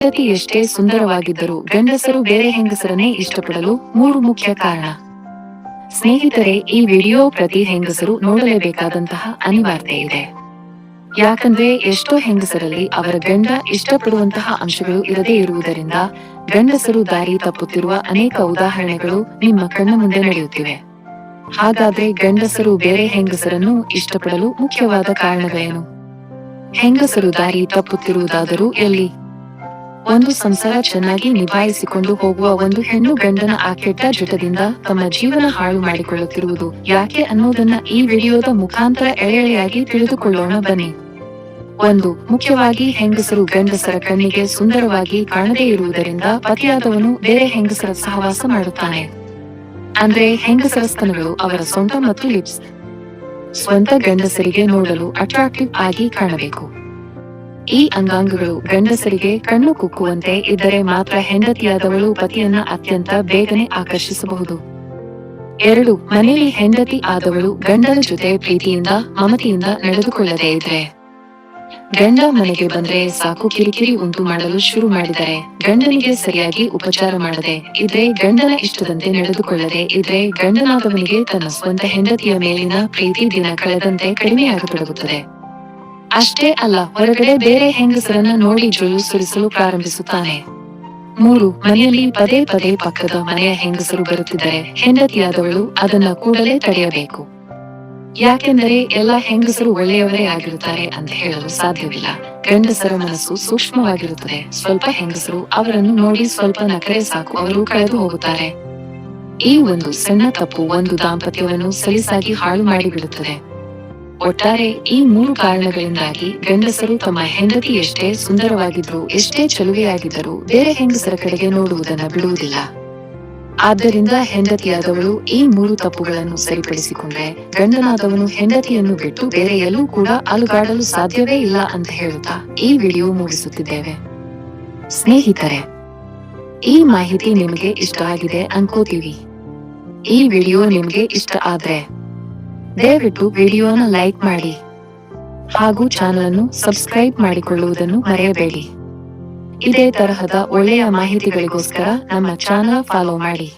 ಹೆಂಡತಿ ಎಷ್ಟೇ ಸುಂದರವಾಗಿದ್ದರೂ ಗಂಡಸರು ಬೇರೆ ಹೆಂಗಸರನ್ನೇ ಇಷ್ಟಪಡಲು 3 ಮುಖ್ಯ ಕಾರಣ. ಸ್ನೇಹಿತರೆ, ಈ ವಿಡಿಯೋ ಪ್ರತಿ ಹೆಂಗಸರು ನೋಡಲೇಬೇಕಾದಂತಹ ಅನಿವಾರ್ಯತೆ ಇದೆ. ಯಾಕಂದ್ರೆ ಎಷ್ಟೋ ಹೆಂಗಸರಲ್ಲಿ ಅವರ ಗಂಡ ಇಷ್ಟಪಡುವಂತಹ ಅಂಶಗಳು ಇರದೇ ಇರುವುದರಿಂದ ಗಂಡಸರು ದಾರಿ ತಪ್ಪುತ್ತಿರುವ ಅನೇಕ ಉದಾಹರಣೆಗಳು ನಿಮ್ಮ ಕಣ್ಣ ಮುಂದೆ ನಡೆಯುತ್ತಿವೆ. ಹಾಗಾದ್ರೆ ಗಂಡಸರು ಬೇರೆ ಹೆಂಗಸರನ್ನು ಇಷ್ಟಪಡಲು ಮುಖ್ಯವಾದ ಕಾರಣಗಳೇನು? ಹೆಂಗಸರು ದಾರಿ ತಪ್ಪುತ್ತಿರುವುದಾದರೂ ಎಲ್ಲಿ? ಒಂದು ಸಂಸಾರ ಚೆನ್ನಾಗಿ ನಿಭಾಯಿಸಿಕೊಂಡು ಹೋಗುವ ಒಂದು ಹೆಣ್ಣು ಗಂಡನ ಆ ಕೆಟ್ಟ ಜಟದಿಂದ ತಮ್ಮ ಜೀವನ ಹಾಳು ಮಾಡಿಕೊಳ್ಳುತ್ತಿರುವುದು ಯಾಕೆ ಅನ್ನೋದನ್ನ ಈ ವಿಡಿಯೋದ ಮುಖಾಂತರ ಎಳೆಯಾಗಿ ತಿಳಿದುಕೊಳ್ಳೋಣ ಬನ್ನಿ. 1. ಮುಖ್ಯವಾಗಿ ಹೆಂಗಸರು ಗಂಡಸರ ಕಣ್ಣಿಗೆ ಸುಂದರವಾಗಿ ಕಾಣದೇ ಇರುವುದರಿಂದ ಪತಿಯಾದವನು ಬೇರೆ ಹೆಂಗಸರ ಸಹವಾಸ ಮಾಡುತ್ತಾನೆ. ಅಂದ್ರೆ ಹೆಂಗಸರ ಸ್ತನಗಳು, ಅವರ ಸೊಂಟ ಮತ್ತು ಲಿಪ್ಸ್ ಸ್ವಂತ ಗಂಡಸರಿಗೆ ನೋಡಲು ಅಟ್ರಾಕ್ಟಿವ್ ಆಗಿ ಕಾಣಬೇಕು. ಈ ಅಂಗಾಂಗಗಳು ಗಂಡಸರಿಗೆ ಕಣ್ಣು ಕುಕ್ಕುವಂತೆ ಇದ್ದರೆ ಮಾತ್ರ ಹೆಂಡತಿಯಾದವಳು ಪತಿಯನ್ನ ಅತ್ಯಂತ ಬೇಗನೆ ಆಕರ್ಷಿಸಬಹುದು. 2. ಮನೆಯಲ್ಲಿ ಹೆಂಡತಿ ಆದವಳು ಗಂಡನ ಜೊತೆ ಪ್ರೀತಿಯಿಂದ ಮಮತೆಯಿಂದ ನಡೆದುಕೊಳ್ಳದೇ ಇದ್ರೆ, ಗಂಡ ಮನೆಗೆ ಬಂದ್ರೆ ಸಾಕು ಕಿರಿಕಿರಿ ಉಂಟು ಮಾಡಲು ಶುರು ಮಾಡಿದರೆ, ಗಂಡನಿಗೆ ಸರಿಯಾಗಿ ಉಪಚಾರ ಮಾಡದೆ ಇದ್ರೆ, ಗಂಡನ ಇಷ್ಟದಂತೆ ನಡೆದುಕೊಳ್ಳದೆ ಇದ್ರೆ ಗಂಡನಾದವನಿಗೆ ತನ್ನ ಸ್ವಂತ ಹೆಂಡತಿಯ ಮೇಲಿನ ಪ್ರೀತಿ ದಿನ ಕಳೆದಂತೆ ಕಡಿಮೆಯಾಗತೊಡಗುತ್ತದೆ. ಅಷ್ಟೇ ಅಲ್ಲ, ಹೊರಗಡೆ ಬೇರೆ ಹೆಂಗಸರನ್ನ ನೋಡಿ ಜೊಲ್ಲು ಸುರಿಸಲು ಪ್ರಾರಂಭಿಸುತ್ತಾನೆ. 3. ಮನೆಯಲ್ಲಿ ಪದೇ ಪದೇ ಪಕ್ಕದ ಮನೆಯ ಹೆಂಗಸರು ಬರುತ್ತಿದ್ದರೆ ಹೆಂಡತಿಯಾದವಳು ಅದನ್ನ ಕೂಡಲೇ ತಡೆಯಬೇಕು. ಯಾಕೆಂದರೆ ಎಲ್ಲಾ ಹೆಂಗಸರು ಒಳ್ಳೆಯವರೇ ಆಗಿರುತ್ತಾರೆ ಅಂತ ಹೇಳಲು ಸಾಧ್ಯವಿಲ್ಲ. ಗಂಡಸರ ಮನಸ್ಸು ಸೂಕ್ಷ್ಮವಾಗಿರುತ್ತದೆ. ಸ್ವಲ್ಪ ಹೆಂಗಸರು ಅವರನ್ನು ನೋಡಿ ಸ್ವಲ್ಪ ನಕರೆ ಸಾಕು, ಅವರು ಕಳೆದು ಹೋಗುತ್ತಾರೆ. ಈ ಒಂದು ಸಣ್ಣ ತಪ್ಪು ಒಂದು ದಾಂಪತ್ಯವನ್ನು ಸಲೀಸಾಗಿ ಹಾಳು ಮಾಡಿಬಿಡುತ್ತದೆ. ಒಟ್ಟಾರೆ ಈ 3 ಕಾರಣಗಳಿಂದಾಗಿ ಗಂಡಸರು ತಮ್ಮ ಹೆಂಡತಿ ಎಷ್ಟೇ ಸುಂದರವಾಗಿದ್ರು ಎಷ್ಟೇ ಚೆಲುವೆಯಾಗಿದ್ದರೂ ಬೇರೆ ಹೆಂಗಸರ ಕಡೆಗೆ ನೋಡುವುದನ್ನು ಬಿಡುವುದಿಲ್ಲ. ಆದ್ದರಿಂದ ಹೆಂಡತಿಯಾದವಳು ಈ 3 ತಪ್ಪುಗಳನ್ನು ಸರಿಪಡಿಸಿಕೊಂಡ್ರೆ ಗಂಡನಾದವನು ಹೆಂಡತಿಯನ್ನು ಬಿಟ್ಟು ಬೇರೆ ಎಲ್ಲೂ ಕೂಡ ಅಲುಗಾಡಲು ಸಾಧ್ಯವೇ ಇಲ್ಲ ಅಂತ ಹೇಳುತ್ತಾ ಈ ವಿಡಿಯೋ ಮುಗಿಸುತ್ತಿದ್ದೇವೆ. ಸ್ನೇಹಿತರೆ, ಈ ಮಾಹಿತಿ ನಿಮಗೆ ಇಷ್ಟ ಆಗಿದೆ ಅನ್ಕೋತೀವಿ. ಈ ವಿಡಿಯೋ ನಿಮಗೆ ಇಷ್ಟ ಆದ್ರೆ ದಯವಿಟ್ಟು ವಿಡಿಯೋನ ಲೈಕ್ ಮಾಡಿ ಹಾಗೂ ಚಾನಲ್ ಅನ್ನು ಸಬ್ಸ್ಕ್ರೈಬ್ ಮಾಡಿಕೊಳ್ಳುವುದನ್ನು ಮರೆಯಬೇಡಿ. ಇದೇ ತರಹದ ಒಳ್ಳೆಯ ಮಾಹಿತಿಗಳಿಗೋಸ್ಕರ ನಮ್ಮ ಚಾನಲ್ ಫಾಲೋ ಮಾಡಿ.